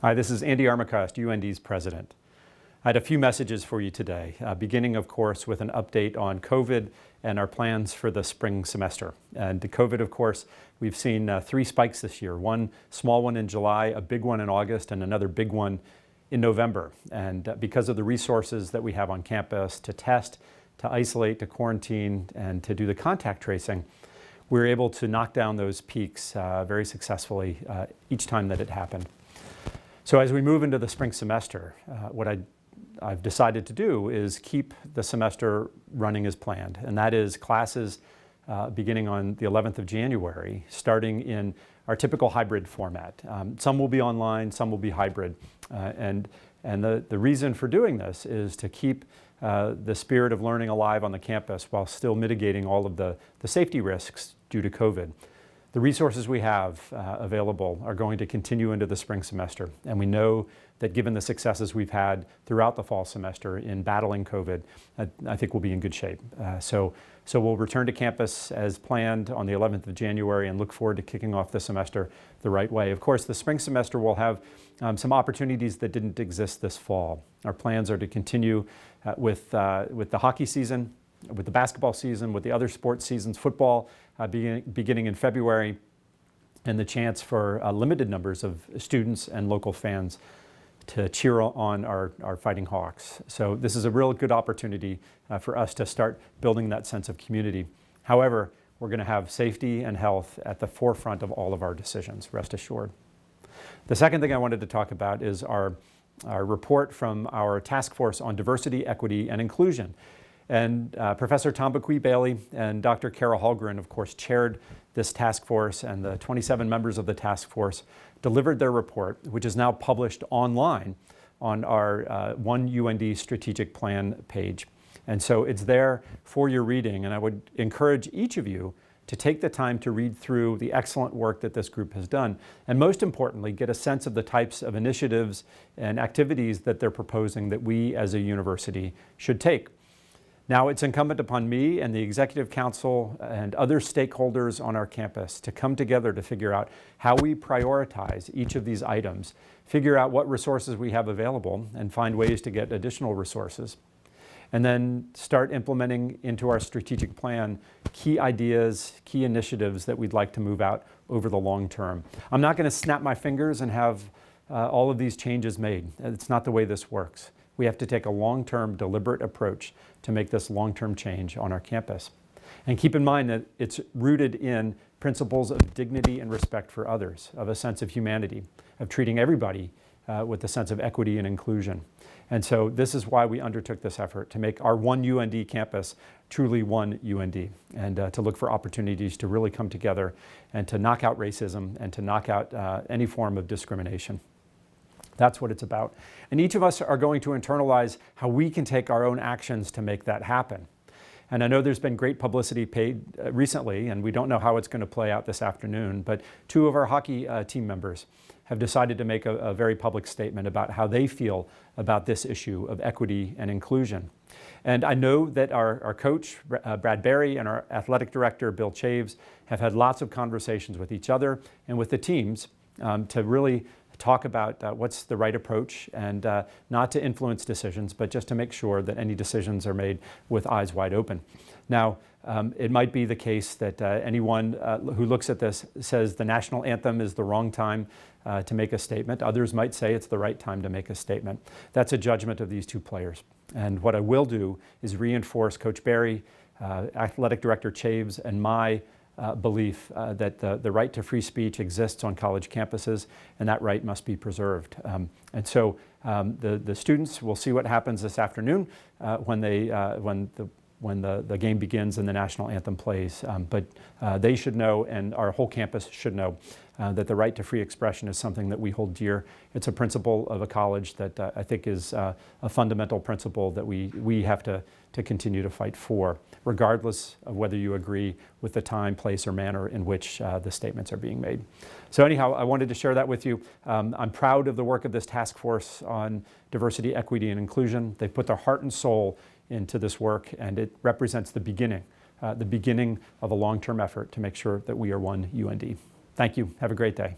Hi, this is Andy Armacost, UND's president. I had a few messages for you today, beginning, of course, with an update on COVID and our plans for the spring semester. And to COVID, of course, we've seen 3 spikes this year, one small one in July, a big one in August, and another big one in November. And because of the resources that we have on campus to test, to isolate, to quarantine, and to do the contact tracing, we were able to knock down those peaks very successfully each time that it happened. So as we move into the spring semester, what I've decided to do is keep the semester running as planned, and that is classes beginning on the 11th of January, starting in our typical hybrid format. Some will be online, some will be hybrid, and the reason for doing this is to keep the spirit of learning alive on the campus while still mitigating all of the safety risks due to COVID. The resources we have available are going to continue into the spring semester, and we know that given the successes we've had throughout the fall semester in battling COVID, I think we'll be in good shape. So we'll return to campus as planned on the 11th of January and look forward to kicking off the semester the right way. Of course, the spring semester will have some opportunities that didn't exist this fall. Our plans are to continue with the hockey season, with the basketball season, with the other sports seasons, football beginning in February, and the chance for limited numbers of students and local fans to cheer on our Fighting Hawks. So this is a real good opportunity for us to start building that sense of community. However, we're going to have safety and health at the forefront of all of our decisions, rest assured. The second thing I wanted to talk about is our report from our task force on diversity, equity, and inclusion. And Professor Tom Bailey and Dr. Carol Hallgren, of course, chaired this task force, and the 27 members of the task force delivered their report, which is now published online on our UND strategic plan page. And so it's there for your reading, and I would encourage each of you to take the time to read through the excellent work that this group has done, and most importantly, get a sense of the types of initiatives and activities that they're proposing that we as a university should take. Now, it's incumbent upon me and the Executive Council and other stakeholders on our campus to come together to figure out how we prioritize each of these items, figure out what resources we have available, and find ways to get additional resources. And then start implementing into our strategic plan key ideas, key initiatives that we'd like to move out over the long term. I'm not going to snap my fingers and have all of these changes made. It's not the way this works. We have to take a long-term, deliberate approach to make this long-term change on our campus. And keep in mind that it's rooted in principles of dignity and respect for others, of a sense of humanity, of treating everybody with a sense of equity and inclusion. And so this is why we undertook this effort, to make our one UND campus truly one UND, and to look for opportunities to really come together and to knock out racism and to knock out any form of discrimination. That's what it's about. And each of us are going to internalize how we can take our own actions to make that happen. And I know there's been great publicity paid recently, and we don't know how it's going to play out this afternoon, but 2 of our hockey team members have decided to make a very public statement about how they feel about this issue of equity and inclusion. And I know that our coach, Brad Berry, and our athletic director, Bill Chaves, have had lots of conversations with each other and with the teams to really talk about what's the right approach, and not to influence decisions, but just to make sure that any decisions are made with eyes wide open. Now, it might be the case that anyone who looks at this says the national anthem is the wrong time to make a statement. Others might say it's the right time to make a statement. That's a judgment of these 2 players. And what I will do is reinforce Coach Berry, Athletic Director Chaves, and my belief that the right to free speech exists on college campuses, and that right must be preserved. And so the students will see what happens this afternoon when the game begins and the national anthem plays. But they should know, and our whole campus should know, that the right to free expression is something that we hold dear. It's a principle of a college that I think is a fundamental principle that we have to continue to fight for, regardless of whether you agree with the time, place, or manner in which the statements are being made. So anyhow, I wanted to share that with you. I'm proud of the work of this task force on diversity, equity, and inclusion. They put their heart and soul into this work, and it represents the beginning of a long-term effort to make sure that we are one UND. Thank you. Have a great day.